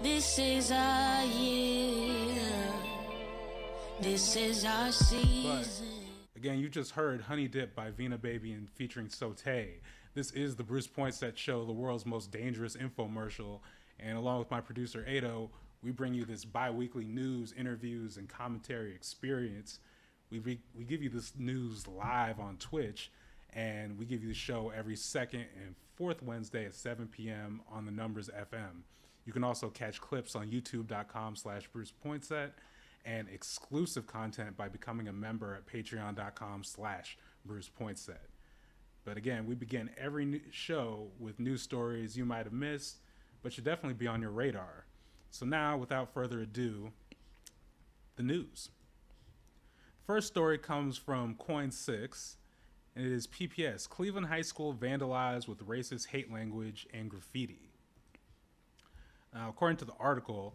This is our year. This is our season. Again, you just heard Honey Dip by Vina Baby and featuring Sote. This is the Bruce Poinsette Show, the world's most dangerous infomercial. And along with my producer, Ado, we bring you this bi weekly news, interviews, and commentary experience. We give you this news live on Twitch, and we give you the show every second and fourth Wednesday at 7 p.m. on the Numbers FM. You can also catch clips on youtube.com/Bruce Poinsette and exclusive content by becoming a member at patreon.com/Bruce Poinsette. But again, we begin every show with news stories you might have missed, but should definitely be on your radar. So now, without further ado, the news. First story comes from Coin6, and it is PPS, Cleveland High School vandalized with racist hate language and graffiti. Now, according to the article,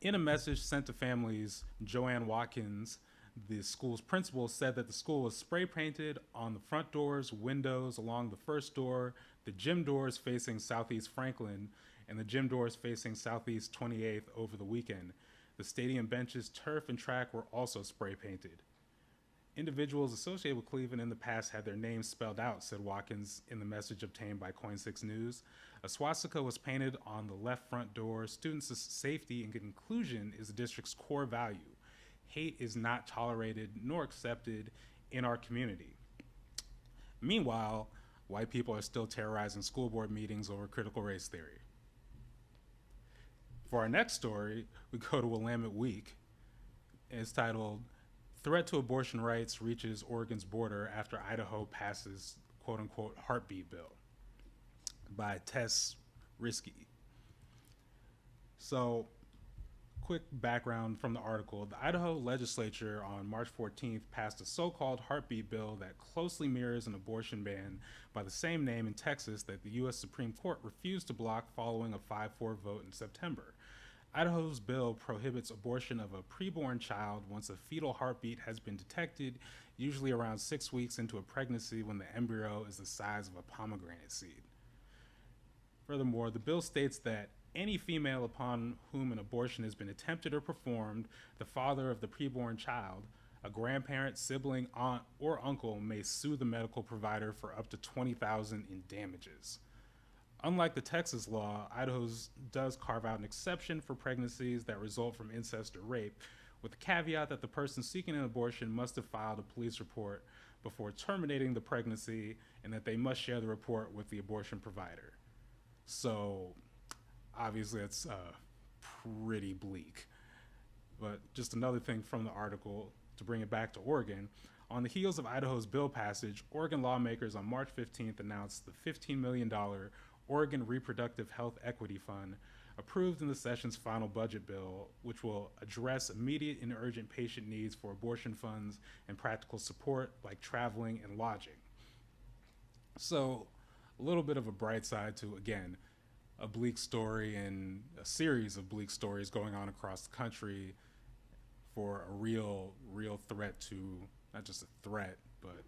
in a message sent to families, Joanne Watkins, the school's principal, said that the school was spray painted on the front doors, windows along the first door, the gym doors facing Southeast Franklin, and the gym doors facing Southeast 28th over the weekend. The stadium benches, turf, and track were also spray painted. Individuals associated with Cleveland in the past had their names spelled out, said Watkins in the message obtained by Coin6 News. A swastika was painted on the left front door. Students' safety and inclusion is the district's core value. Hate is not tolerated nor accepted in our community. Meanwhile, white people are still terrorizing school board meetings over critical race theory. For our next story, we go to Willamette Week. It's titled, Threat to Abortion Rights Reaches Oregon's Border After Idaho Passes Quote-Unquote Heartbeat Bill by Tess Risky. So, quick background from the article. The Idaho legislature on March 14th passed a so-called heartbeat bill that closely mirrors an abortion ban by the same name in Texas that the U.S. Supreme Court refused to block following a 5-4 vote in September. Idaho's bill prohibits abortion of a preborn child once a fetal heartbeat has been detected, usually around 6 weeks into a pregnancy when the embryo is the size of a pomegranate seed. Furthermore, the bill states that any female upon whom an abortion has been attempted or performed, the father of the preborn child, a grandparent, sibling, aunt, or uncle may sue the medical provider for up to $20,000 in damages. Unlike the Texas law, Idaho's does carve out an exception for pregnancies that result from incest or rape, with the caveat that the person seeking an abortion must have filed a police report before terminating the pregnancy and that they must share the report with the abortion provider. So, obviously, it's pretty bleak. But just another thing from the article, to bring it back to Oregon, on the heels of Idaho's bill passage, Oregon lawmakers on March 15th announced the $15 million Oregon Reproductive Health Equity Fund, approved in the session's final budget bill, which will address immediate and urgent patient needs for abortion funds and practical support like traveling and lodging. So, a little bit of a bright side to, again, a bleak story and a series of bleak stories going on across the country for a real threat to, not just a threat, but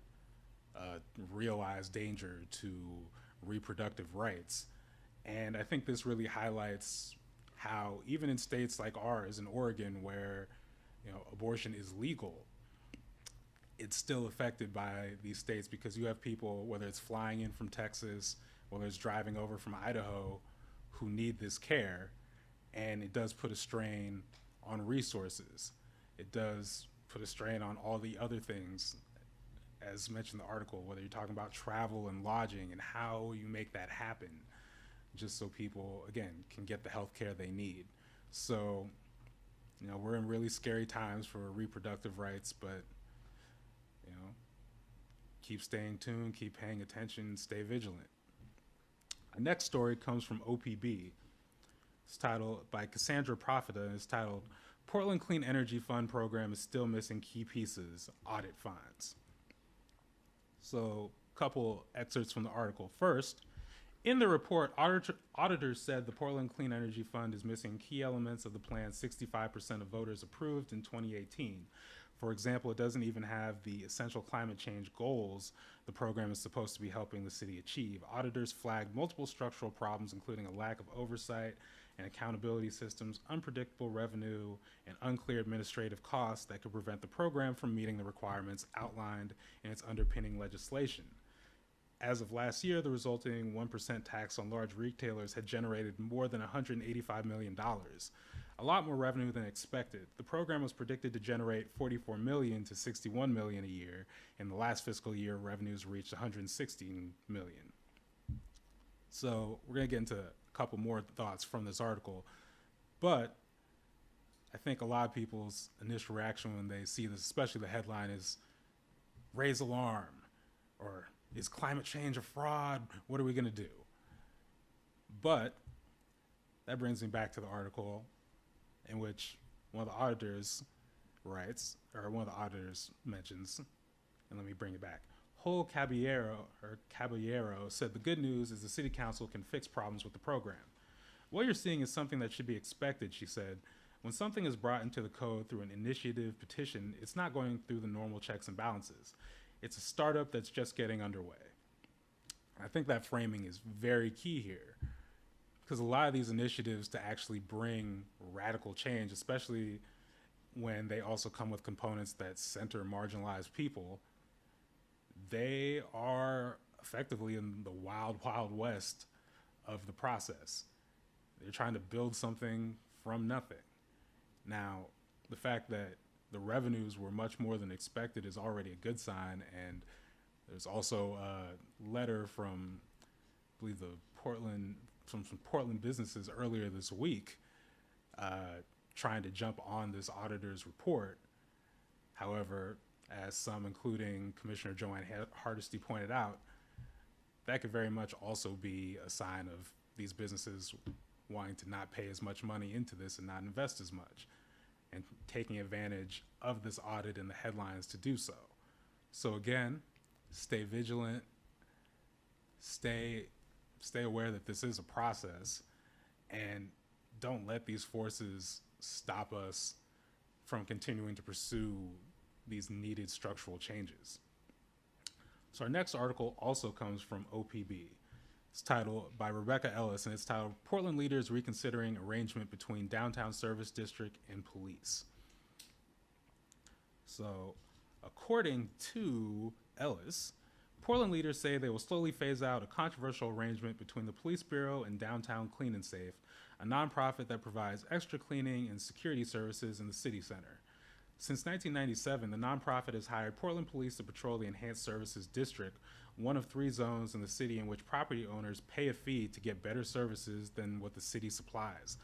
a realized danger to reproductive rights. And I think this really highlights how even in states like ours in Oregon, where abortion is legal, it's still affected by these states because you have people, whether it's flying in from Texas, whether it's driving over from Idaho, who need this care, and it does put a strain on resources. It does put a strain on all the other things, as mentioned in the article, whether you're talking about travel and lodging and how you make that happen, just so people, again, can get the health care they need. So, we're in really scary times for reproductive rights, but, keep staying tuned, keep paying attention, stay vigilant. Our next story comes from OPB. It's titled, by Cassandra Profita, and it's titled, Portland Clean Energy Fund Program is still missing key pieces, audit finds. So, a couple excerpts from the article. First, in the report, auditors said the Portland Clean Energy Fund is missing key elements of the plan 65% of voters approved in 2018. For example, it doesn't even have the essential climate change goals the program is supposed to be helping the city achieve. Auditors flagged multiple structural problems, including a lack of oversight and accountability systems, unpredictable revenue, and unclear administrative costs that could prevent the program from meeting the requirements outlined in its underpinning legislation. As of last year, the resulting 1% tax on large retailers had generated more than $185 million, a lot more revenue than expected. The program was predicted to generate $44 million to $61 million a year. In the last fiscal year, revenues reached $116 million. So we're going to get into a couple more thoughts from this article, but I think a lot of people's initial reaction when they see this, especially the headline, is raise alarm, or is climate change a fraud? What are we going to do? But that brings me back to the article in which one of the auditors writes, or one of the auditors mentions, and let me bring it back. Whole Caballero said the good news is the city council can fix problems with the program. What you're seeing is something that should be expected, she said. When something is brought into the code through an initiative petition, it's not going through the normal checks and balances. It's a startup that's just getting underway. I think that framing is very key here, because a lot of these initiatives to actually bring radical change, especially when they also come with components that center marginalized people, they are effectively in the wild, wild west of the process. They're trying to build something from nothing. Now, the fact that the revenues were much more than expected is already a good sign, and there's also a letter from, I believe, some Portland businesses earlier this week trying to jump on this auditor's report. However, as some, including Commissioner Joanne Hardesty, pointed out, that could very much also be a sign of these businesses wanting to not pay as much money into this and not invest as much, and taking advantage of this audit and the headlines to do so. So again, stay vigilant, stay aware that this is a process, and don't let these forces stop us from continuing to pursue these needed structural changes. So our next article also comes from OPB. It's titled by Rebecca Ellis, and it's titled Portland Leaders Reconsidering Arrangement Between Downtown Service District and Police. So according to Ellis, Portland leaders say they will slowly phase out a controversial arrangement between the Police Bureau and Downtown Clean and Safe, a nonprofit that provides extra cleaning and security services in the city center. Since 1997, the nonprofit has hired Portland police to patrol the Enhanced Services District, one of 3 zones in the city in which property owners pay a fee to get better services than what the city supplies.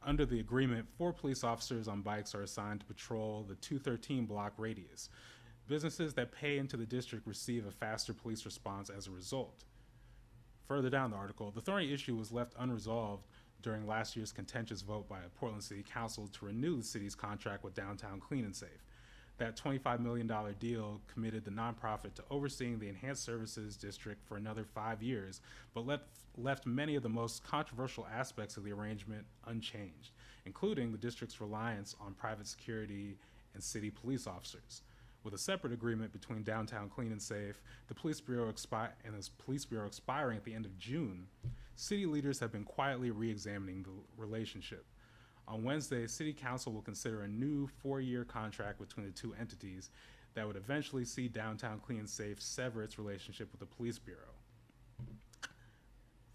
Under the agreement, 4 police officers on bikes are assigned to patrol the 213 block radius. Businesses that pay into the district receive a faster police response as a result. Further down the article, the thorny issue was left unresolved during last year's contentious vote by a Portland City Council to renew the city's contract with Downtown Clean and Safe. That $25 million deal committed the nonprofit to overseeing the Enhanced Services District for another 5 years, but left many of the most controversial aspects of the arrangement unchanged, including the district's reliance on private security and city police officers. With a separate agreement between Downtown Clean and Safe, the Police Bureau expiring at the end of June, city leaders have been quietly re-examining the relationship. On Wednesday, City Council will consider a new 4-year contract between the 2 entities that would eventually see Downtown Clean and Safe sever its relationship with the Police Bureau.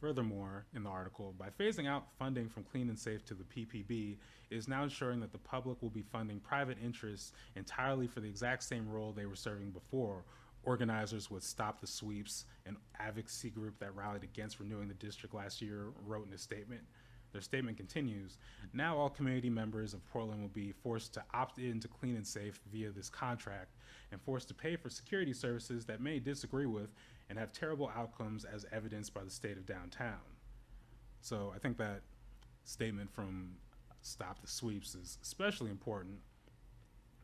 Furthermore, in the article, by phasing out funding from Clean and Safe to the PPB, it is now ensuring that the public will be funding private interests entirely for the exact same role they were serving before. Organizers with Stop the Sweeps, an advocacy group that rallied against renewing the district last year, wrote in a statement. Their statement continues, now all community members of Portland will be forced to opt in to Clean and Safe via this contract and forced to pay for security services that many disagree with and have terrible outcomes as evidenced by the state of downtown. So I think that statement from Stop the Sweeps is especially important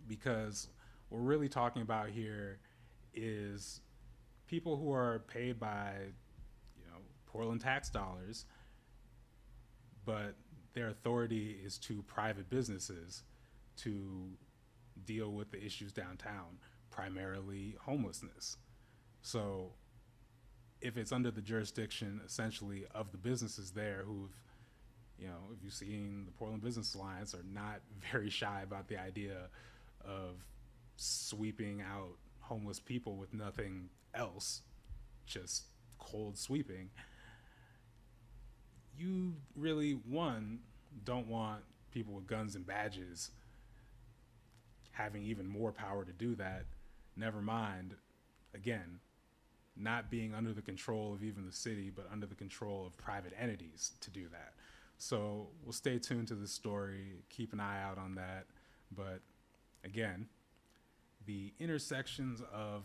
because what we're really talking about here is people who are paid by, Portland tax dollars, but their authority is to private businesses to deal with the issues downtown, primarily homelessness. So if it's under the jurisdiction essentially of the businesses there who've If you've seen the Portland Business Alliance, are not very shy about the idea of sweeping out homeless people with nothing else, just cold sweeping. You really, one, don't want people with guns and badges having even more power to do that. Never mind, again, not being under the control of even the city, but under the control of private entities to do that. So we'll stay tuned to this story, keep an eye out on that. But again, the intersections of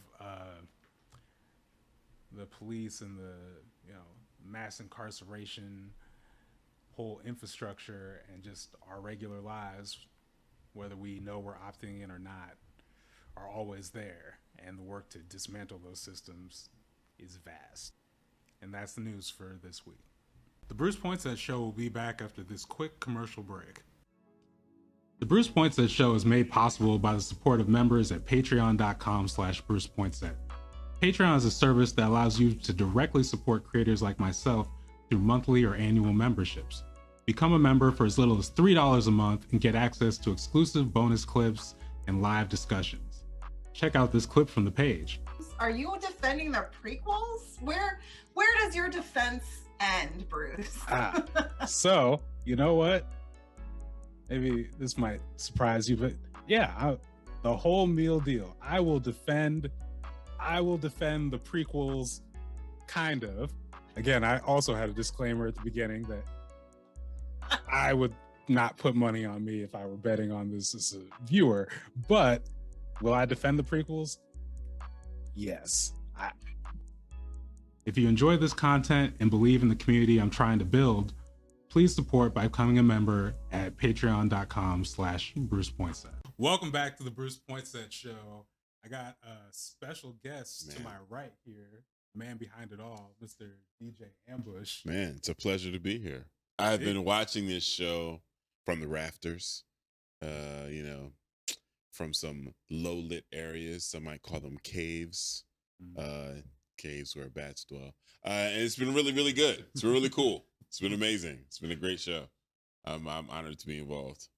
the police and the mass incarceration, whole infrastructure, and just our regular lives, whether we know we're opting in or not, are always there. And the work to dismantle those systems is vast. And that's the news for this week. The Bruce Poinsette Show will be back after this quick commercial break. The Bruce Poinsette Show is made possible by the support of members at patreon.com/Bruce Poinsette. Patreon is a service that allows you to directly support creators like myself through monthly or annual memberships. Become a member for as little as $3 a month and get access to exclusive bonus clips and live discussions. Check out this clip from the page. Are you defending the prequels? Where does your defense end, Bruce? So, you know what? Maybe this might surprise you, but yeah, the whole meal deal. I will defend the prequels, kind of. Again, I also had a disclaimer at the beginning that I would not put money on me if I were betting on this as a viewer, but will I defend the prequels? Yes. If you enjoy this content and believe in the community I'm trying to build, please support by becoming a member at patreon.com/Bruce Poinsette. Welcome back to the Bruce Poinsette Show. I got a special guest to my right here, man behind it all, Mr. DJ Ambush. Man, it's a pleasure to be here. I've been watching this show from the rafters, from some low-lit areas. Some might call them caves, caves where bats dwell. And it's been really, really good. It's been really cool. It's been amazing. It's been a great show. I'm honored to be involved.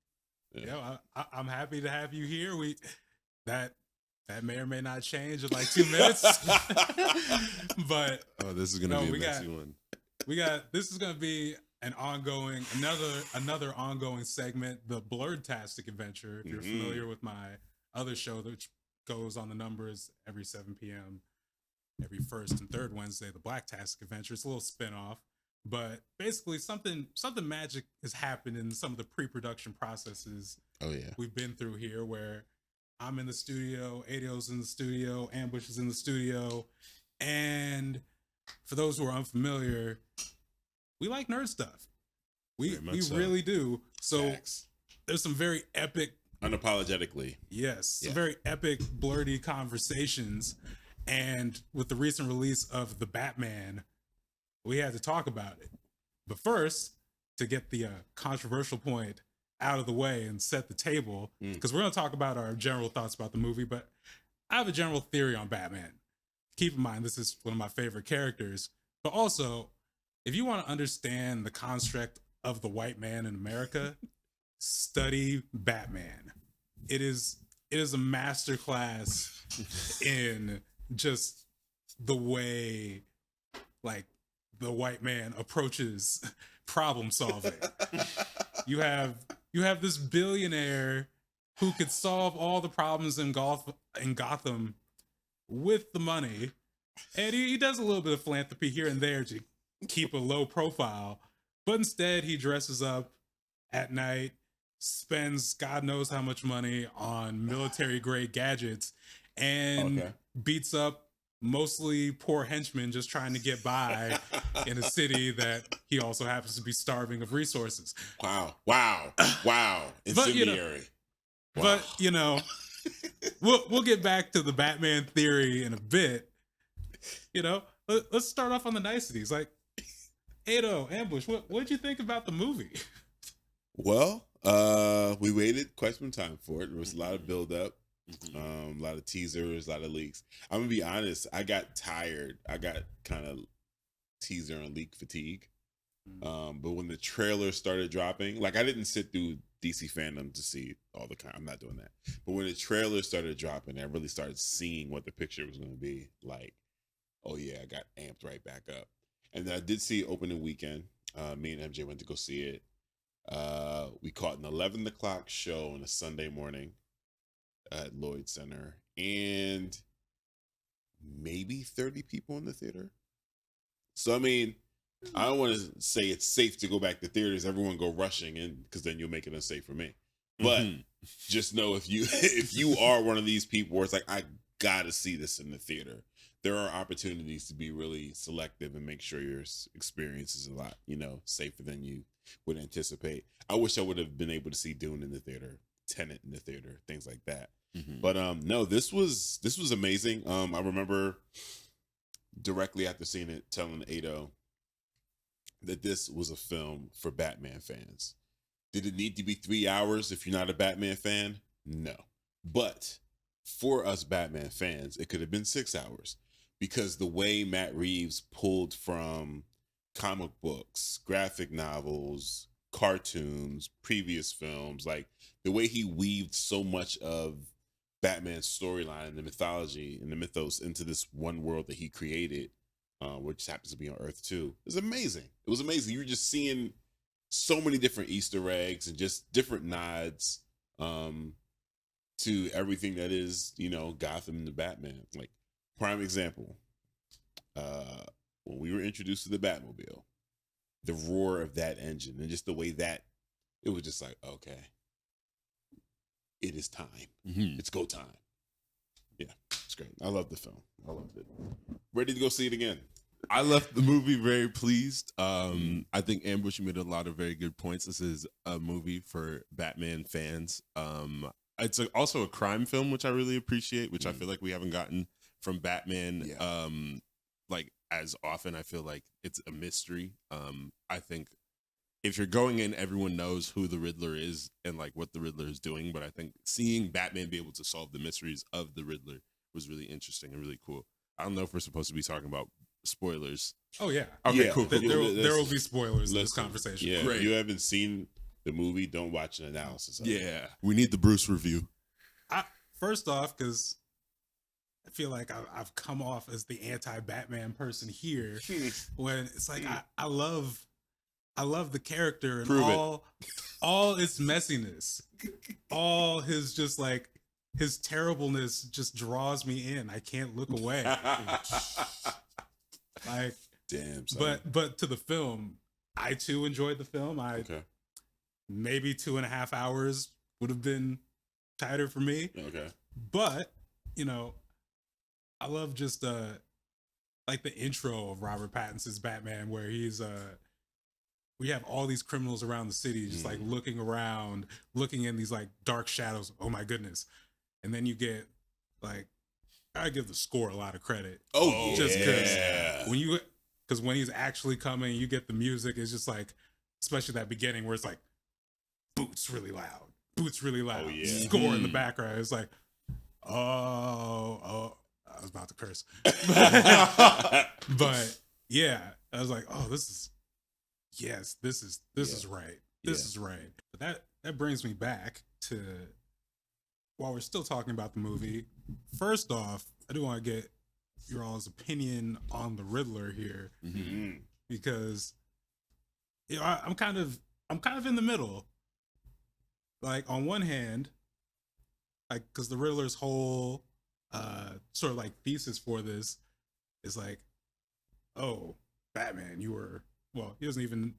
Yeah, I'm happy to have you here. That may or may not change in like 2 minutes. But this is gonna be a messy one. This is gonna be an ongoing another ongoing segment, the Blurred-tastic Adventure. If you're familiar with my other show, which goes on the numbers every 7 p.m. every first and third Wednesday, the Black-tastic Adventure. It's a little spin-off. But basically, something magic has happened in some of the pre-production processes we've been through here, where I'm in the studio, Ado's in the studio, Ambush is in the studio, and for those who are unfamiliar, we like nerd stuff. We really do. So Facts. There's some very epic, unapologetically, some very epic, blurty conversations, and with the recent release of The Batman, we had to talk about it. But first, to get the controversial point out of the way and set the table, because we're going to talk about our general thoughts about the movie, but I have a general theory on Batman. Keep in mind, this is one of my favorite characters, but also, if you want to understand the construct of the white man in America, study Batman. It is a masterclass in just the way, like, the white man approaches problem solving. You have this billionaire who could solve all the problems in Gotham with the money, and he does a little bit of philanthropy here and there to keep a low profile, but instead he dresses up at night, spends God knows how much money on military grade gadgets, and beats up mostly poor henchmen just trying to get by in a city that he also happens to be starving of resources. Wow. Incendiary. But we'll get back to the Batman theory in a bit. Let's start off on the niceties. Like, Ado, Ambush, what'd you think about the movie? Well, we waited quite some time for it. There was a lot of build up. A lot of teasers, a lot of leaks. I'm gonna be honest, I got tired. I got kind of teaser and leak fatigue. But when the trailer started dropping, like I didn't sit through DC fandom to see all the kind. I'm not doing that. But when the trailer started dropping, I really started seeing what the picture was going to be. Like, oh yeah, I got amped right back up. And then I did see opening weekend. Me and MJ went to go see it. We caught an 11 o'clock show on a Sunday morning at Lloyd Center, and maybe 30 people in the theater. So I mean, I don't want to say it's safe to go back to theaters. Everyone go rushing in because then you'll make it unsafe for me. But just know if you are one of these people where it's like, I gotta see this in the theater, there are opportunities to be really selective and make sure your experience is a lot, safer than you would anticipate. I wish I would have been able to see Dune in the theater, Tenet in the theater, things like that. But no, this was amazing. I remember directly after seeing it telling Ado that this was a film for Batman fans. Did it need to be 3 hours if you're not a Batman fan? No. But for us Batman fans, it could have been 6 hours, because the way Matt Reeves pulled from comic books, graphic novels, cartoons, previous films, like the way he weaved so much of Batman's storyline and the mythology and the mythos into this one world that he created, which happens to be on Earth too, is amazing. It was amazing. You were just seeing so many different Easter eggs and just different nods to everything that is, Gotham and the Batman. Like, prime example, when we were introduced to the Batmobile, the roar of that engine and just the way that it was just like, okay, it is time. It's go time. Yeah, it's great. I love the film. I loved it. Ready to go see it again. I left the movie very pleased. I think Ambush made a lot of very good points. This is a movie for Batman fans. It's also a crime film, which I really appreciate, which I feel like we haven't gotten from Batman like as often. I feel like it's a mystery. I think if you're going in, everyone knows who the Riddler is and like what the Riddler is doing. But I think seeing Batman be able to solve the mysteries of the Riddler was really interesting and really cool. I don't know if we're supposed to be talking about spoilers. Oh yeah. Okay, Yeah. cool. There will be spoilers in this conversation. Yeah, Great. if you haven't seen the movie, don't watch an analysis of it. Yeah, we need the Bruce review. First off, because I feel like I've come off as the anti-Batman person here, when it's like I love the character and all its messiness, all his just like his terribleness just draws me in. I can't look away. Like, damn. Son. But to the film, I too enjoyed the film. Maybe 2.5 hours would have been tighter for me. Okay. But, I love just like the intro of Robert Pattinson's Batman, where he's we have all these criminals around the city just like looking around, looking in these like dark shadows. Oh my goodness. And then you get like, I give the score a lot of credit. Oh, just yeah. because when he's actually coming, you get the music. It's just like, especially that beginning where it's like boots really loud, Oh, yeah. score in the background. It's like, oh, I was about to curse, but yeah, I was like, oh, this is right. This is right. But that brings me back to, while we're still talking about the movie, first off, I do want to get your all's opinion on the Riddler here, because I'm kind of in the middle. Like, on one hand, like, because the Riddler's whole sort of like thesis for this is like, oh, Batman, he doesn't even.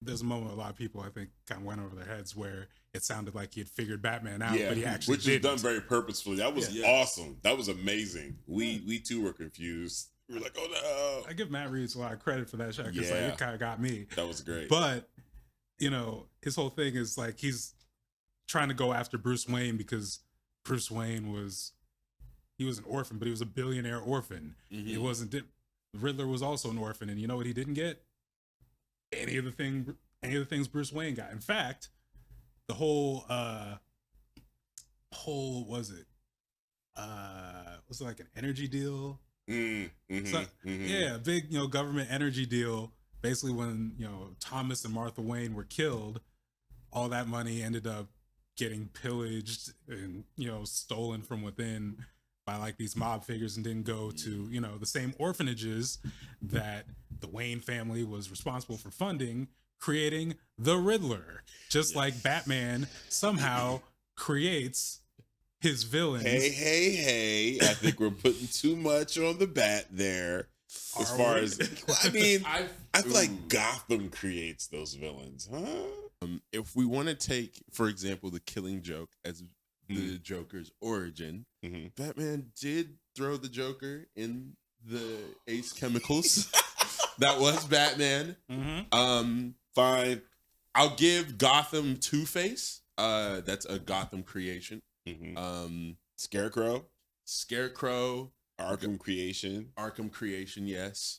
There's a moment a lot of people, I think, kind of went over their heads where it sounded like he had figured Batman out, but he actually which didn't. is done very purposefully. That was awesome. That was amazing. We too were confused. We were like, oh no. I give Matt Reeves a lot of credit for that shot, because like, it kind of got me. That was great. But, his whole thing is like he's trying to go after Bruce Wayne because Bruce Wayne was an orphan, but he was a billionaire orphan. It wasn't. The Riddler was also an orphan, and you know what he didn't get? Any of the things Bruce Wayne got. In fact, the whole was it like an energy deal? Yeah, a big government energy deal basically when, Thomas and Martha Wayne were killed, all that money ended up getting pillaged and, stolen from within by like these mob figures and didn't go to, the same orphanages that the Wayne family was responsible for funding, creating the Riddler. Just like Batman somehow creates his villains. Hey. I think we're putting too much on the bat there. As far as, I mean, I feel like Gotham creates those villains, huh? If we want to take, for example, the Killing Joke as the Joker's origin, Batman did throw the Joker in the Ace Chemicals. That was Batman. Fine. I'll give Gotham Two-Face. That's a Gotham creation. Scarecrow. Arkham creation, yes.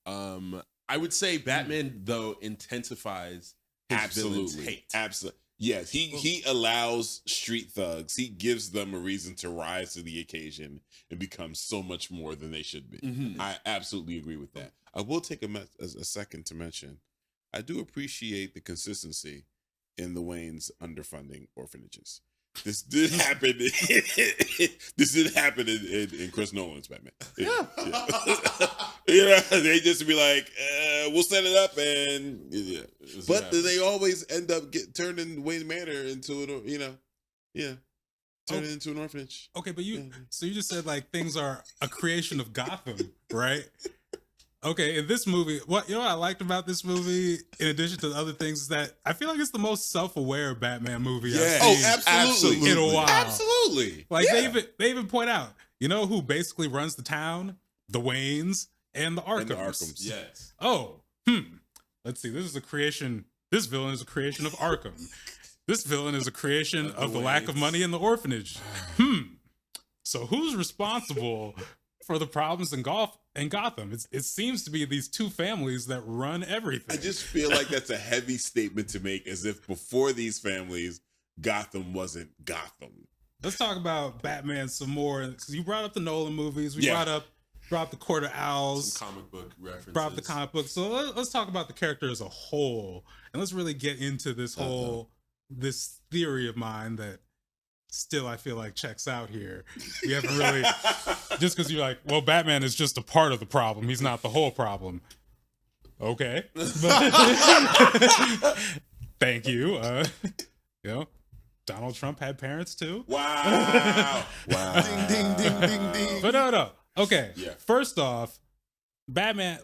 I would say Batman though intensifies his villain's hate. Absolutely. Yes, he allows street thugs. He gives them a reason to rise to the occasion and become so much more than they should be. I absolutely agree with that. I will take a second to mention, I do appreciate the consistency in the Wayne's underfunding orphanages. This did happen. This did happen in Chris Nolan's Batman. Yeah. They just be like, we'll set it up, and but they always end up turning Wayne Manor into turn it into an orphanage. Okay, but so you just said like things are a creation of Gotham, right? Okay, in this movie, what I liked about this movie, in addition to the other things, is that I feel like it's the most self-aware Batman movie I've seen absolutely. in a while. Absolutely. Like they even point out, who basically runs the town? The Waynes and the Arkhams. Yes. Oh, let's see. This villain is a creation of Arkham. This villain is a creation of the lack of money in the orphanage. So who's responsible for the problems in Gotham? It seems to be these two families that run everything. I just feel like that's a heavy statement to make, as if before these families, Gotham wasn't Gotham. Let's talk about Batman some more. Because you brought up the Nolan movies. We brought up the Court of Owls. Some comic book references. Brought up the comic book. So let's talk about the character as a whole. And let's really get into this whole, this theory of mine that still I feel like checks out here. We haven't really, just because you're like, well, Batman is just a part of the problem. He's not the whole problem. Okay. Thank you. Donald Trump had parents too. Wow. Ding, ding, ding, ding, ding. But no. Okay. Yeah. First off, Batman,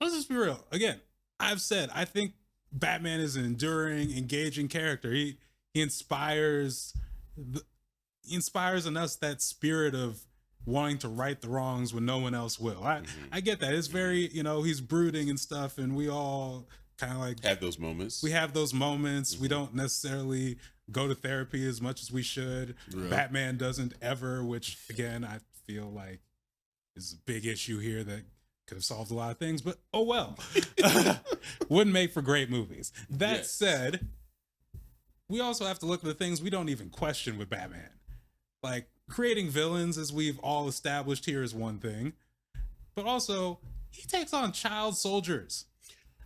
let's just be real. Again, I've said, I think Batman is an enduring, engaging character. He inspires in us that spirit of wanting to right the wrongs when no one else will. I get that. It's very, he's brooding and stuff, and we all kind of like have those moments. We have those moments. We don't necessarily go to therapy as much as we should. Right. Batman doesn't ever, which again, I feel like is a big issue here that could have solved a lot of things, but oh well. Wouldn't make for great movies. That said, we also have to look at the things we don't even question with Batman. Like, creating villains, as we've all established here, is one thing. But also, he takes on child soldiers.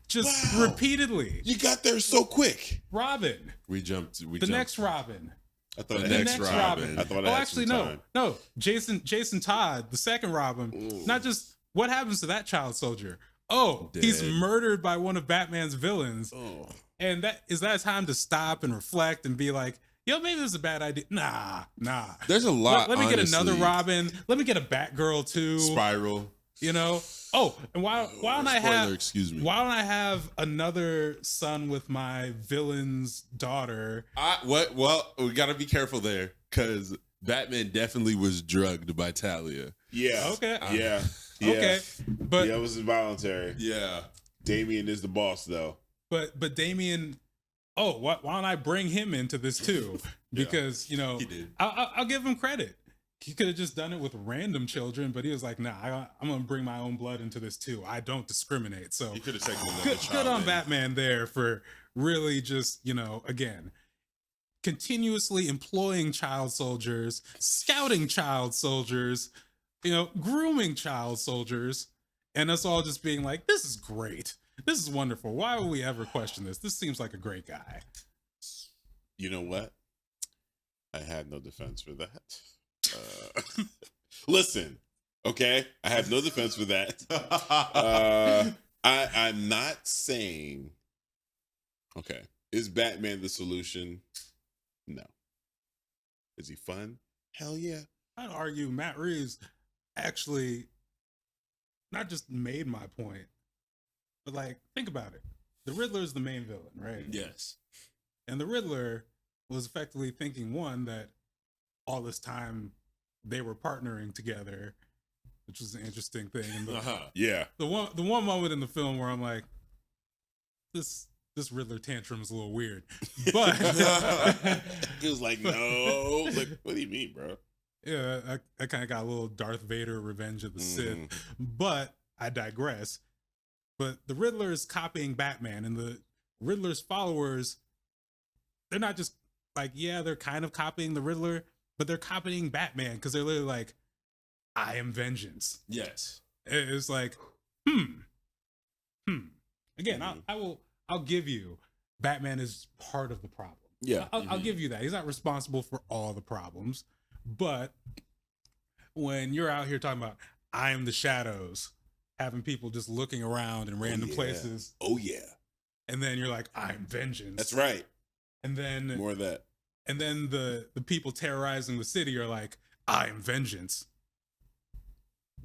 Just repeatedly. You got there so quick. Robin. We jumped. Next Robin. I thought the next Robin. I thought no. Jason Todd, the second Robin. Ooh. Not just what happens to that child soldier. Oh, dead. He's murdered by one of Batman's villains. Oh. And that time to stop and reflect and be like, maybe this is a bad idea. Nah. There's a lot. Let me get another Robin. Let me get a Batgirl too. Spiral. Oh, and why don't I have? Excuse me. Why don't I have another son with my villain's daughter? Well, we got to be careful there because Batman definitely was drugged by Talia. Yeah. Okay. Yeah. Okay. But it was involuntary. Yeah. Damian is the boss, though. But Damian. Oh, why don't I bring him into this too? Because he did. I'll give him credit. He could have just done it with random children, but he was like, nah, I'm going to bring my own blood into this too. I don't discriminate. So he could have taken another child. Good on Batman there for really just, again, continuously employing child soldiers, scouting child soldiers, grooming child soldiers, and us all just being like, this is great. This is wonderful. Why would we ever question this? This seems like a great guy. You know what? I have no defense for that. Listen, okay? I have no defense for that. I'm not saying, okay, is Batman the solution? No. Is he fun? Hell yeah. I'd argue Matt Reeves actually not just made my point, but like, think about it. The Riddler is the main villain, right? Yes. And the Riddler was effectively thinking, one, that all this time they were partnering together, which was an interesting thing. And Yeah. the one moment in the film where I'm like, this Riddler tantrum is a little weird. But he was like, no. Like, what do you mean, bro? Yeah, I kind of got a little Darth Vader Revenge of the Sith. But I digress. But the Riddler is copying Batman, and the Riddler's followers, they're not just like, yeah, they're kind of copying the Riddler, but they're copying Batman because they're literally like, I am vengeance. Yes. It's like, Again, I'll give you, Batman is part of the problem. Yeah. I'll give you that. He's not responsible for all the problems, but when you're out here talking about, I am the shadows, having people just looking around in random places. Oh yeah. And then you're like, I'm vengeance. That's right. And then more of that. And then the people terrorizing the city are like, I am vengeance.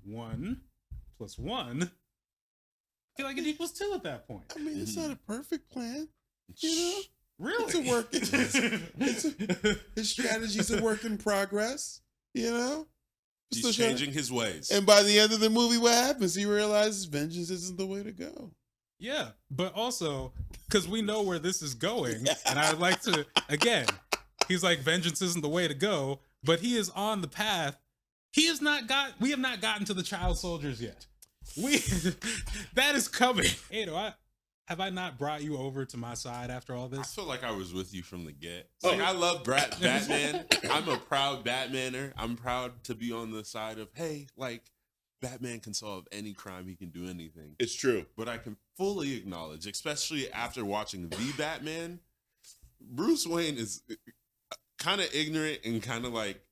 1 + 1, I feel like it equals 2 at that point. I mean, it's not a perfect plan, you know. Really, it's a work. His strategy's a work in progress, you know. He's changing his ways. And by the end of the movie, what happens? He realizes vengeance isn't the way to go. Yeah, but also because we know where this is going, and I'd like to, again, he's like, vengeance isn't the way to go, but he is on the path. We have not gotten to the child soldiers yet. That is coming. Ado, have I not brought you over to my side after all this? I feel like I was with you from the get. Like, I love Batman. I'm a proud Batmaner. I'm proud to be on the side of, hey, like, Batman can solve any crime. He can do anything. It's true. But I can fully acknowledge, especially after watching The Batman, Bruce Wayne is kind of ignorant and kind of like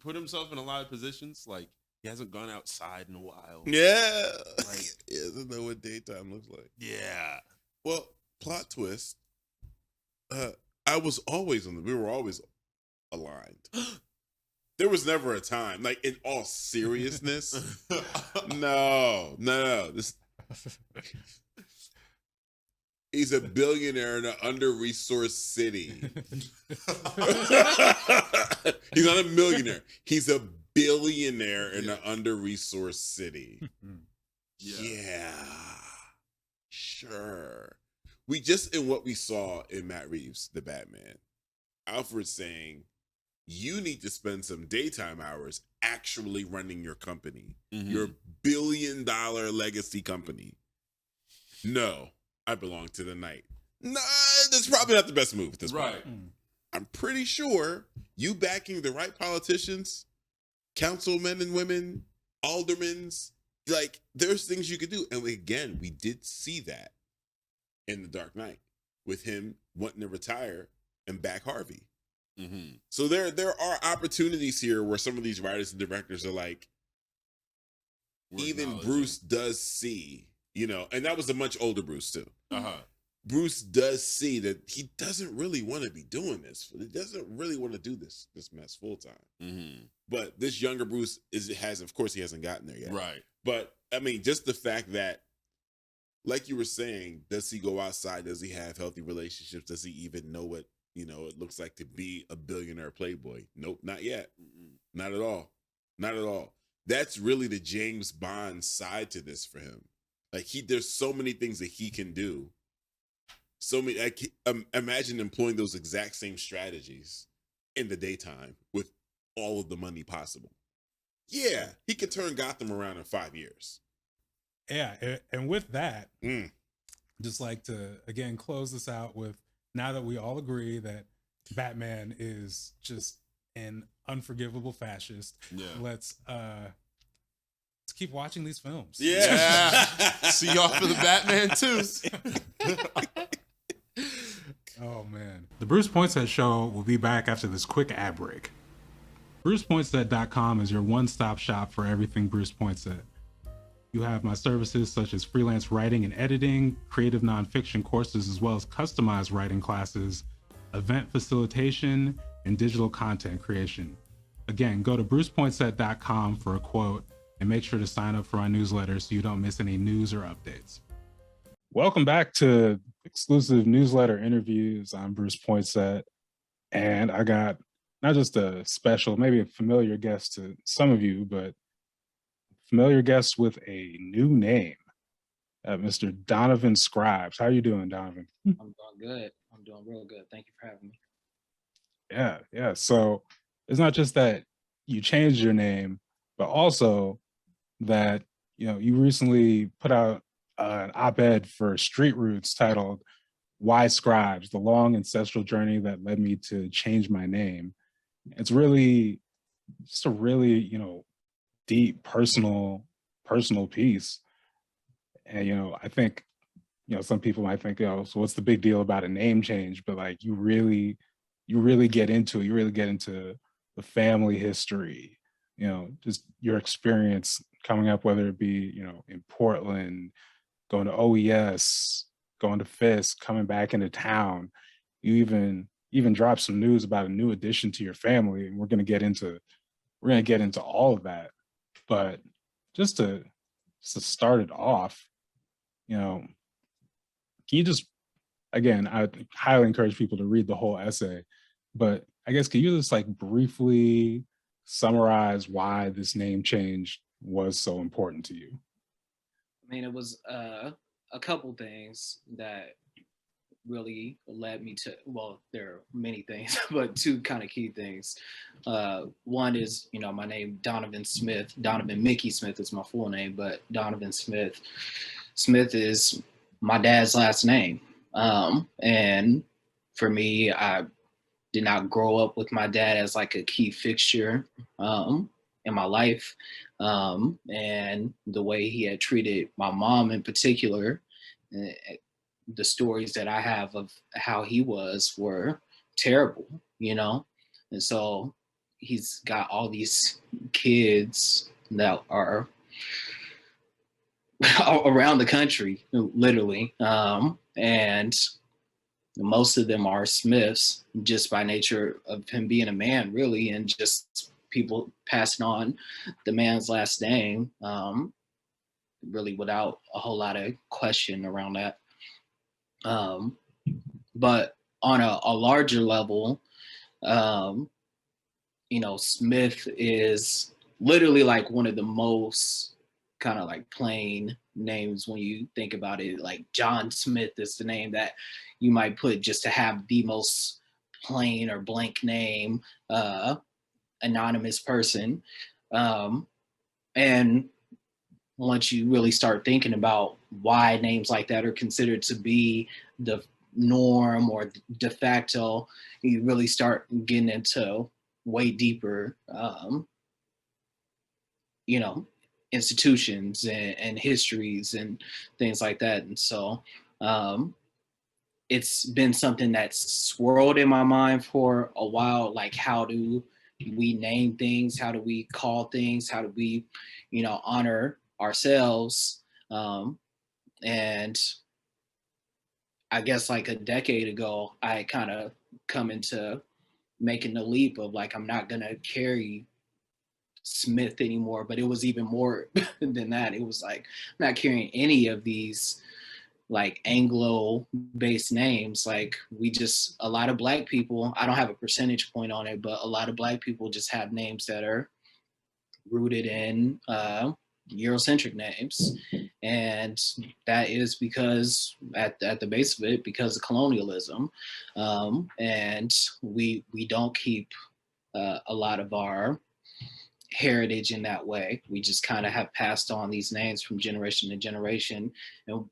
put himself in a lot of positions. Like, he hasn't gone outside in a while. Yeah. Like, he doesn't know what daytime looks like. Yeah. Well, plot twist. We were always aligned. There was never a time, like, in all seriousness. No. He's a billionaire in an under-resourced city. He's not a millionaire. He's a billionaire in an under-resourced city. Yeah. Sure. We just, in what we saw in Matt Reeves, the Batman, Alfred's saying, you need to spend some daytime hours actually running your company, your billion-dollar legacy company. No, I belong to the night. Nah, that's probably not the best move at this point. I'm pretty sure you backing the right politicians, councilmen and women, aldermans, like, there's things you could do. And again, we did see that in The Dark Knight with him wanting to retire and back Harvey. So there are opportunities here where some of these writers and directors are like, even Bruce does see, you know, and that was a much older Bruce too. Bruce does see that he doesn't really want to be doing this. He doesn't really want to do this mess full time. But this younger Bruce of course he hasn't gotten there yet. Right. But I mean, just the fact that, like you were saying, does he go outside? Does he have healthy relationships? Does he even know what, you know, it looks like to be a billionaire playboy? Nope, not yet. Not at all. Not at all. That's really the James Bond side to this for him. Like, there's so many things that he can do. So many. Imagine employing those exact same strategies in the daytime with all of the money possible. Yeah, he could turn Gotham around in 5 years. Yeah, and with that, just like to again close this out with, now that we all agree that Batman is just an unforgivable fascist, let's keep watching these films. Yeah. See y'all for the Batman too. Oh man. The Bruce Poinsette Show will be back after this quick ad break. BrucePoinsette.com is your one-stop shop for everything Bruce Poinsette. You have my services such as freelance writing and editing, creative nonfiction courses, as well as customized writing classes, event facilitation, and digital content creation. Again, go to BrucePoinsette.com for a quote and make sure to sign up for my newsletter so you don't miss any news or updates. Welcome back to exclusive newsletter interviews. I'm Bruce Poinsette, and I got not just a special, maybe a familiar guest to some of you, but familiar guest with a new name, Mr. Donovan Scribes. How are you doing, Donovan? I'm doing good. I'm doing real good. Thank you for having me. Yeah. So it's not just that you changed your name, but also that you recently put out an op-ed for Street Roots titled "Why Scribes: The Long Ancestral Journey That Led Me to Change My Name." It's really just a really deep personal piece, and I think some people might think, so what's the big deal about a name change? But like you really get into it. You really get into the family history, just your experience coming up, whether it be in Portland, going to OES, going to Fisk, coming back into town. You even dropped some news about a new addition to your family, and we're gonna get into all of that. But just to start it off, can you just, again, I highly encourage people to read the whole essay, but I guess can you just like briefly summarize why this name change was so important to you? I mean, it was a couple things that really led me to, well, there are many things, but two kind of key things. One is, my name, Donovan Smith. Donovan Mickey Smith is my full name, but Donovan Smith. Smith is my dad's last name. And for me, I did not grow up with my dad as like a key fixture in my life. And the way he had treated my mom in particular, the stories that I have of how he was were terrible, And so he's got all these kids that are around the country, literally. And most of them are Smiths just by nature of him being a man, really, and just people passing on the man's last name, really without a whole lot of question around that. But on a larger level, Smith is literally like one of the most kind of like plain names when you think about it. Like John Smith is the name that you might put just to have the most plain or blank name, anonymous person. And once you really start thinking about why names like that are considered to be the norm or de facto, you really start getting into way deeper, institutions and histories and things like that. And so it's been something that's swirled in my mind for a while. Like, how do we name things? How do we call things? How do we, honor ourselves? And I guess like a decade ago, I kind of come into making the leap of like, I'm not gonna carry Smith anymore, but it was even more than that. It was like, I'm not carrying any of these like Anglo-based names. Like a lot of Black people, I don't have a percentage point on it, but a lot of Black people just have names that are rooted in Eurocentric names. And that is because at the base of it, because of colonialism. And we don't keep a lot of our heritage in that way. We just kind of have passed on these names from generation to generation. And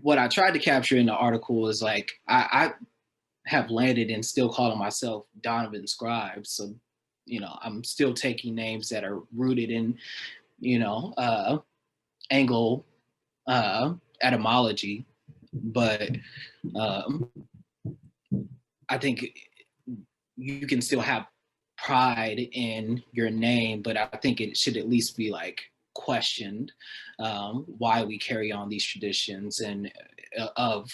what I tried to capture in the article is like, I have landed in still calling myself Donovan Scribes. So, I'm still taking names that are rooted in, Anglo etymology, but um, I think you can still have pride in your name, but I think it should at least be like questioned why we carry on these traditions and of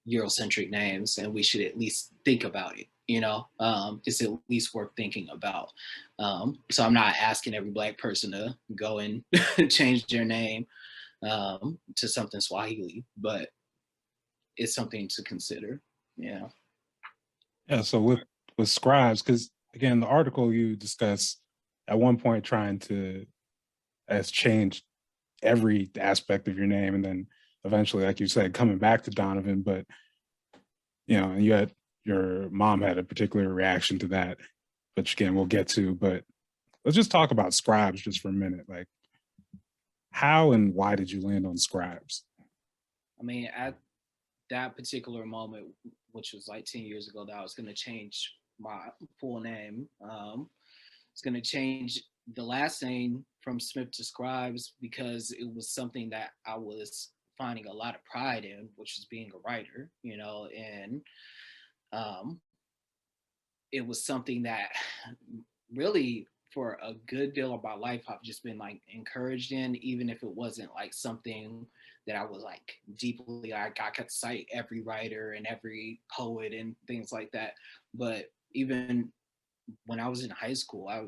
Eurocentric names, and we should at least think about it. It's at least worth thinking about. So I'm not asking every Black person to go and change their name to something Swahili, but it's something to consider. Yeah. Yeah. So with scribes, because again, the article you discuss at one point trying to has changed every aspect of your name, and then eventually, like you said, coming back to Donovan. But and you had your mom had a particular reaction to that, which again we'll get to. But let's just talk about scribes just for a minute. Like, how and why did you land on scribes? I mean, at that particular moment, which was like 10 years ago, that I was going to change my full name. It's going to change the last name from Smith to Scribes because it was something that I was finding a lot of pride in, which was being a writer, and um, it was something that really for a good deal of my life I've just been like encouraged in, even if it wasn't like something that I was like deeply like I could cite every writer and every poet and things like that. But even when I was in high school, I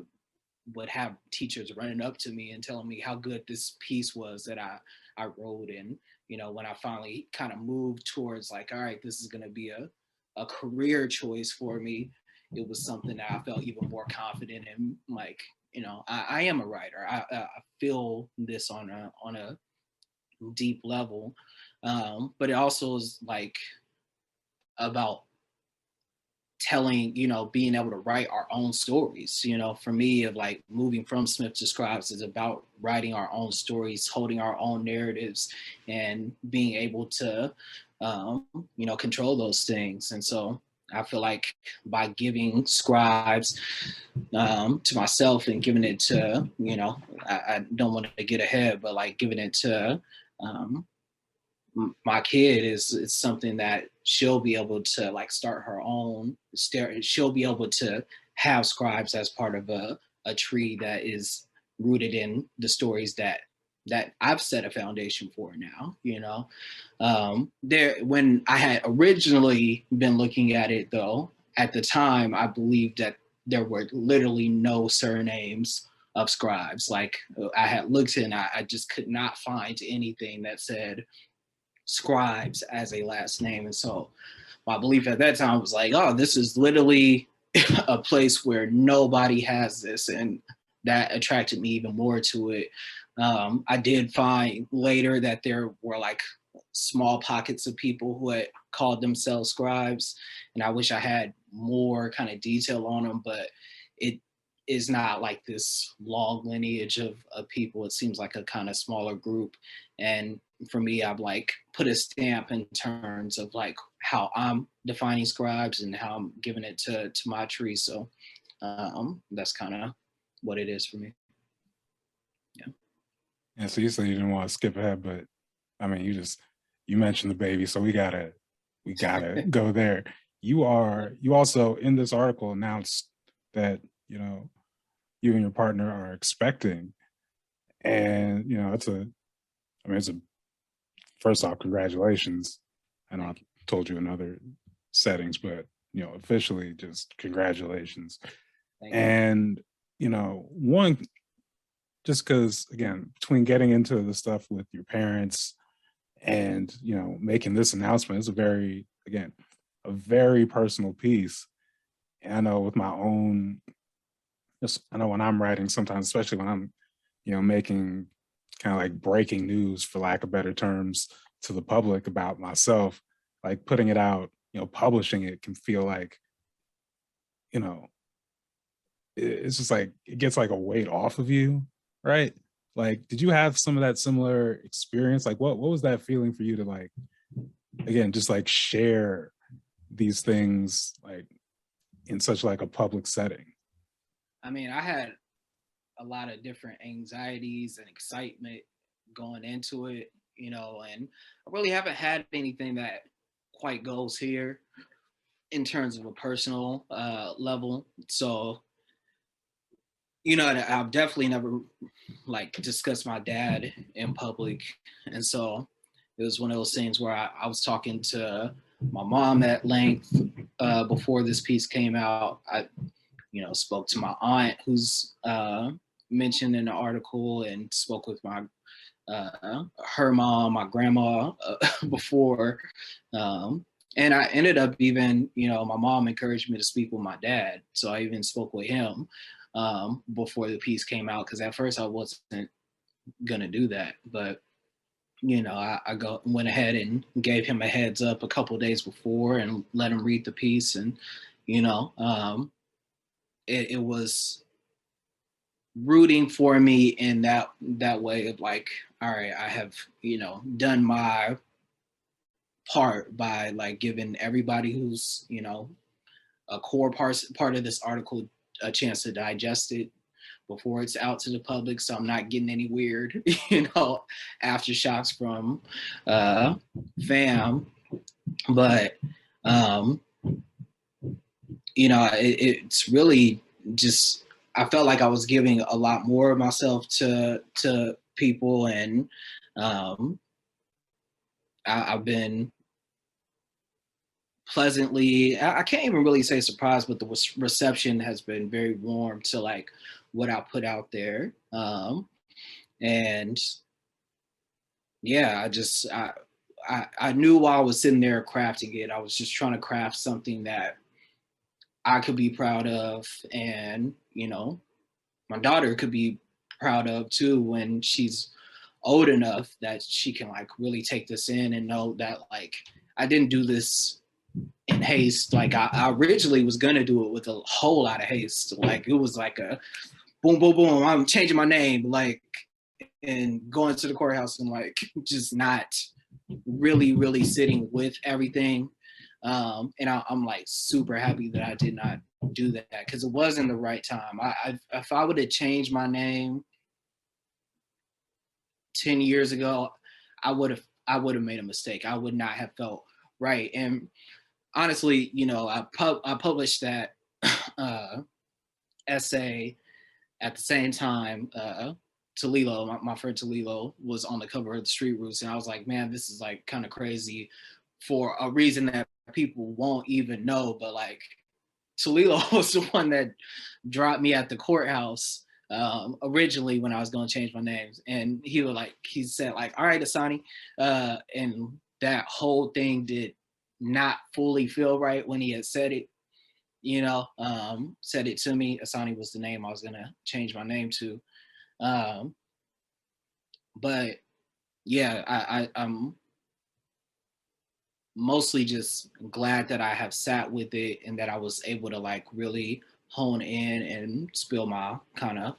would have teachers running up to me and telling me how good this piece was that I wrote. And when I finally kind of moved towards like, all right, this is going to be a career choice for me, it was something that I felt even more confident in. Like, I am a writer. I feel this on a deep level, but it also is like about telling, being able to write our own stories. For me, of like moving from Smith to Scribes is about writing our own stories, holding our own narratives, and being able to, control those things. And so I feel like by giving Scribes to myself and giving it to, I don't want to get ahead, but like giving it to um, my kid is something that she'll be able to like start her own. She'll be able to have Scribes as part of a tree that is rooted in the stories that I've set a foundation for now. There, when I had originally been looking at it though, at the time I believed that there were literally no surnames of Scribes. Like I had looked and I just could not find anything that said Scribes as a last name. And so my belief at that time was like, oh, this is literally a place where nobody has this. And that attracted me even more to it. I did find later that there were like small pockets of people who had called themselves Scribes. And I wish I had more kind of detail on them, but it is not like this long lineage of people. It seems like a kind of smaller group. And for me, I've like put a stamp in terms of like how I'm defining Scribes and how I'm giving it to my tree. So that's kind of what it is for me. Yeah. Yeah. So you said you didn't want to skip ahead, but I mean, you mentioned the baby, so we gotta go there. You also in this article announced that you and your partner are expecting, and it's a first off, congratulations. I know I've told you in other settings, but officially, just congratulations. Thank you. And one, just because again, between getting into the stuff with your parents and making this announcement, is a very personal piece. And I know with my own, I know when I'm writing sometimes, especially when I'm making kind of like breaking news, for lack of better terms, to the public about myself, like putting it out, publishing it can feel like, it's just like it gets like a weight off of you, right? Like, did you have some of that similar experience? Like, what was that feeling for you to like, again, just like share these things like in such like a public setting? I mean, I had a lot of different anxieties and excitement going into it, and I really haven't had anything that quite goes here in terms of a personal level. So, I've definitely never like discussed my dad in public. And so it was one of those things where I was talking to my mom at length before this piece came out. I, spoke to my aunt who's mentioned in the article, and spoke with my her mom, my grandma before. And I ended up even, my mom encouraged me to speak with my dad. So I even spoke with him before the piece came out, because at first I wasn't going to do that. But, I went ahead and gave him a heads up a couple of days before and let him read the piece. And, it was rooting for me in that way of like, all right, I have, done my part by like giving everybody who's, a core part of this article a chance to digest it before it's out to the public. So I'm not getting any weird, aftershocks from fam. But it's really just, I felt like I was giving a lot more of myself to people, and I've been pleasantly, I can't even really say surprised, but the reception has been very warm to like what I put out there. And yeah, I knew while I was sitting there crafting it, I was just trying to craft something that I could be proud of, and my daughter could be proud of too, when she's old enough that she can like really take this in and know that like I didn't do this in haste. Like I originally was gonna do it with a whole lot of haste. Like it was like a boom, boom, boom, I'm changing my name, like, and going to the courthouse and like just not really, really sitting with everything. And I'm like super happy that I did not do that, because it wasn't the right time. If I would have changed my name 10 years ago, I would have made a mistake. I would not have felt right. And honestly, I published that essay at the same time. Talilo, my friend Talilo, was on the cover of the Street Roots, and I was like, man, this is like kind of crazy for a reason that people won't even know. But like, Talilo was the one that dropped me at the courthouse originally when I was going to change my names, and he said like, all right, Asani, and that whole thing did not fully feel right when he had said it. Said it to me. Asani was the name I was gonna change my name to. But yeah, I'm mostly just glad that I have sat with it, and that I was able to like really hone in and spill my kind of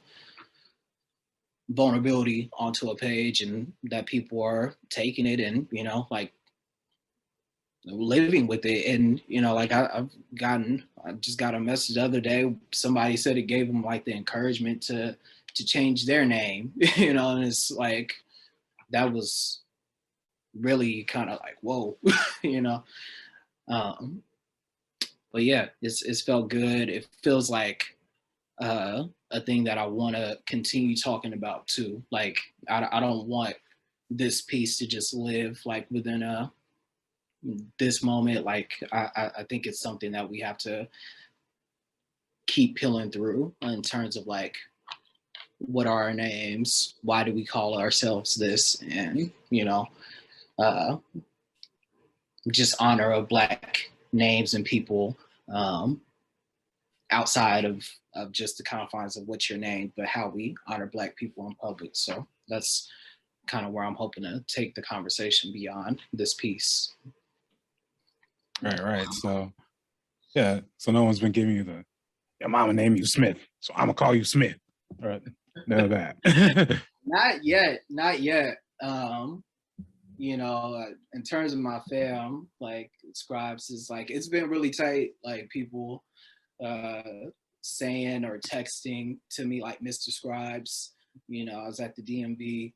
vulnerability onto a page, and that people are taking it and, like living with it. And, like I just got a message the other day. Somebody said it gave them like the encouragement to change their name, and it's like, that was really kind of like, whoa, but yeah, it's felt good. It feels like a thing that I want to continue talking about too. Like I don't want this piece to just live like within this moment. Like I think it's something that we have to keep peeling through in terms of like, what are our names? Why do we call ourselves this? And just honor of Black names and people outside of just the confines of what's your name, but how we honor Black people in public. So that's kind of where I'm hoping to take the conversation beyond this piece. Right. So yeah, so no one's been giving you your mama named you Smith, so I'm gonna call you Smith. Right. None of that. Not yet. In terms of my fam, like Scribes is like, it's been really tight. Like people saying or texting to me like Mr. Scribes, I was at the DMV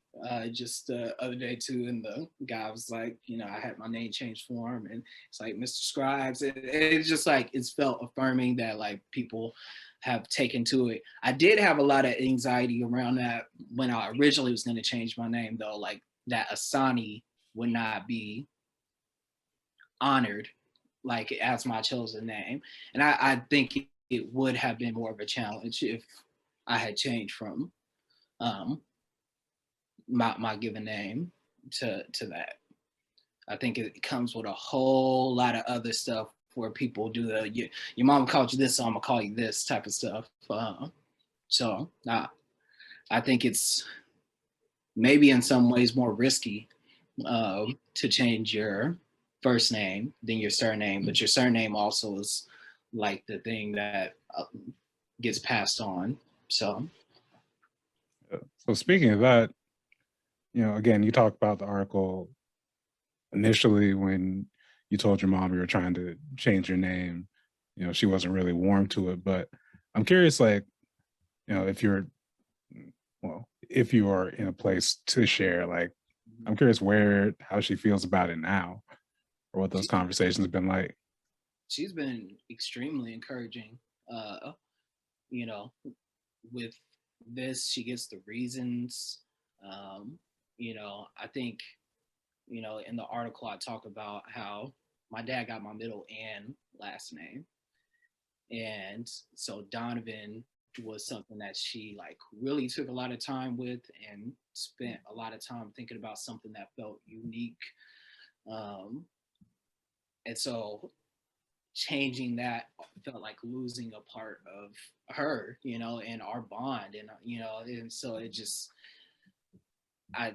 just the other day too, and the guy was like, I had my name changed for him, and it's like Mr. Scribes. It's just like it's felt affirming that like people have taken to it. I did have a lot of anxiety around that when I originally was going to change my name, though, like that Asani would not be honored like as my chosen name, and I think it would have been more of a challenge if I had changed from um, my given name to that. I think it comes with a whole lot of other stuff where people do your mom called you this, so I'm gonna call you this type of stuff. So I think it's maybe in some ways more risky to change your first name than your surname, but your surname also is like the thing that gets passed on. So speaking of that, again, you talked about the article initially when you told your mom you were trying to change your name. She wasn't really warm to it, but I'm curious, like, if if you are in a place to share, like, I'm curious how she feels about it now, or what those conversations have been like. She's been extremely encouraging. With this, she gets the reasons. I think, in the article I talk about how my dad got my middle and last name. And so Donovan was something that she like really took a lot of time with and spent a lot of time thinking about something that felt unique. And so changing that felt like losing a part of her, and our bond. And so I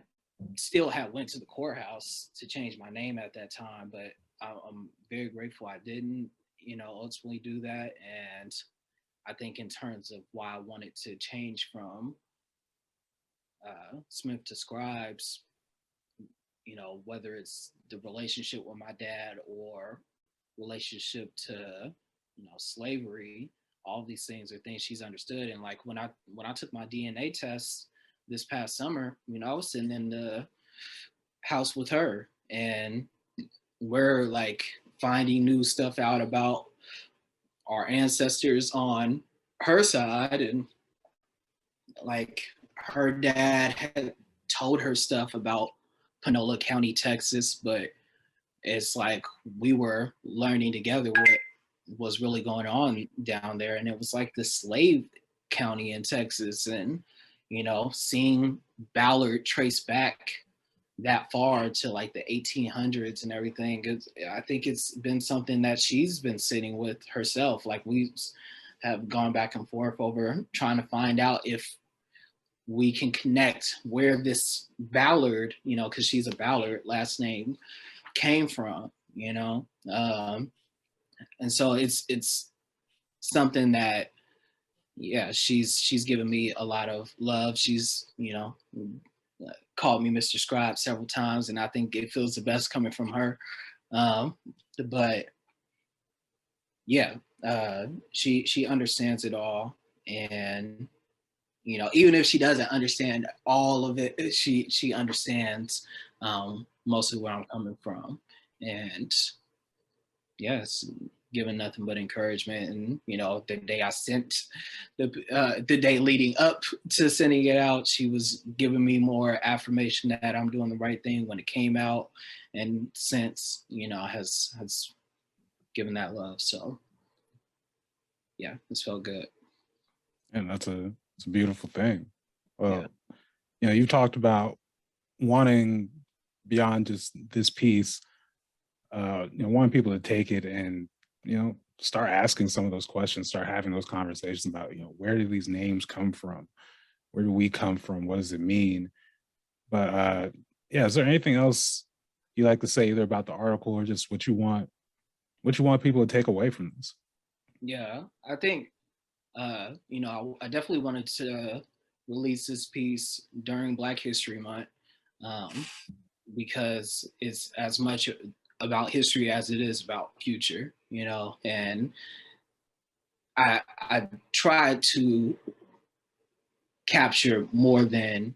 still had went to the courthouse to change my name at that time, but I'm very grateful I didn't, ultimately do that. And I think in terms of why I wanted to change from Smith to Scribes, whether it's the relationship with my dad or relationship to, slavery, all these things are things she's understood. And like when I took my DNA test this past summer, I was sitting in the house with her, and we're like finding new stuff out about our ancestors on her side, and like her dad had told her stuff about Panola County, Texas, but it's like we were learning together what was really going on down there, and it was like the slave county in Texas, and seeing Ballard trace back that far to like the 1800s and everything. I think it's been something that she's been sitting with herself. Like we have gone back and forth over trying to find out if we can connect where this Ballard, because she's a Ballard last name, came from, and so it's something that, yeah, she's given me a lot of love. She's called me Mr. Scribe several times, and I think it feels the best coming from her. But yeah, she understands it all, and even if she doesn't understand all of it, she understands mostly where I'm coming from, and yes, given nothing but encouragement. And the day I sent the day leading up to sending it out, she was giving me more affirmation that I'm doing the right thing when it came out, and since has given that love. So yeah, it's felt good. And it's a beautiful thing. Well, you talked about wanting beyond just this piece, wanting people to take it and, start asking some of those questions, start having those conversations about, where do these names come from? Where do we come from? What does it mean? But is there anything else you like to say either about the article or just what you want people to take away from this? Yeah, I think, I definitely wanted to release this piece during Black History Month, because it's as much about history as it is about future, and I tried to capture more than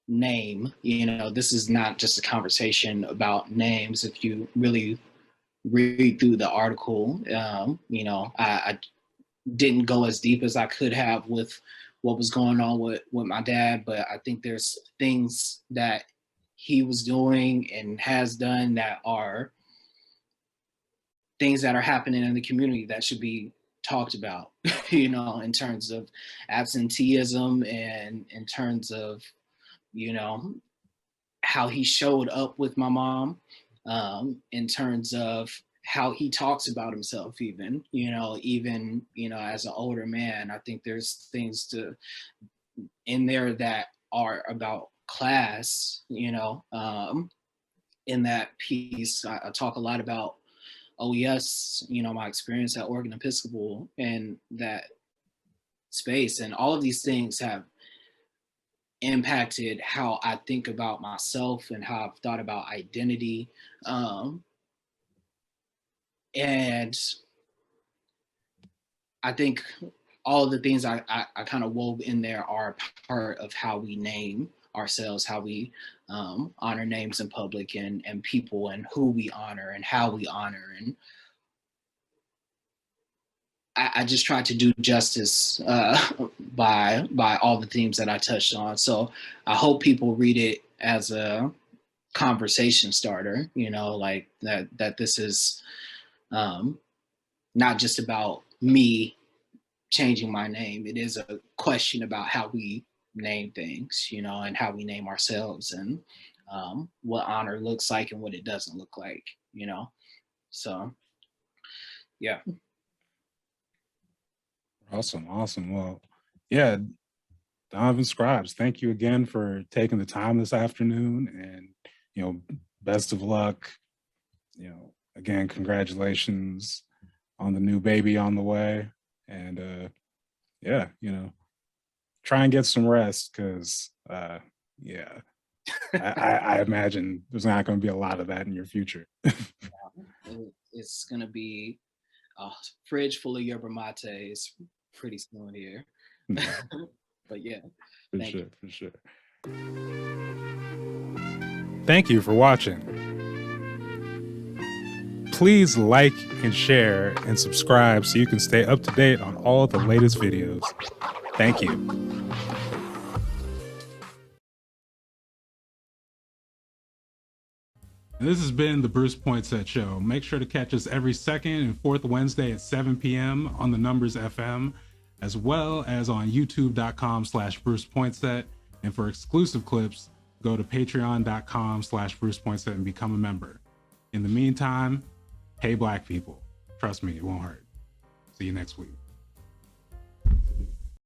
name. You know, this is not just a conversation about names. If you really read through the article, you know, I didn't go as deep as I could have with what was going on with my dad, but I think there's things that he was doing and has done that are things that are happening in the community that should be talked about, you know, in terms of absenteeism and in terms of, you know, how he showed up with my mom, in terms of how he talks about himself, even, you know, as an older man. I think there's things in there that are about class, you know. In that piece, I talk a lot about OES, you know, my experience at Oregon Episcopal and that space, and all of these things have impacted how I think about myself and how I've thought about identity. And I think all of the things I kind of wove in there are part of how we name ourselves, how we honor names in public, and people, and who we honor and how we honor. And I just tried to do justice by all the themes that I touched on. So I hope people read it as a conversation starter, you know, like that this is not just about me changing my name. It is a question about how we name things, you know, and how we name ourselves, and what honor looks like and what it doesn't look like, you know. So yeah. Awesome. Well, yeah, Donovan Scribes, thank you again for taking the time this afternoon, and, you know, best of luck. You know, again, congratulations on the new baby on the way. And yeah, you know, try and get some rest, because yeah, I imagine there's not going to be a lot of that in your future. It's going to be a fridge full of yerba mates pretty soon here. But yeah, for sure. Thank you for watching. Please like and share and subscribe so you can stay up to date on all the latest videos. Thank you. And this has been the Bruce Poinsette Show. Make sure to catch us every second and fourth Wednesday at 7 p.m. on the Numbers FM, as well as on youtube.com/Bruce Poinsette. And for exclusive clips, go to patreon.com/Bruce Poinsette and become a member. In the meantime, hey Black people. Trust me, it won't hurt. See you next week.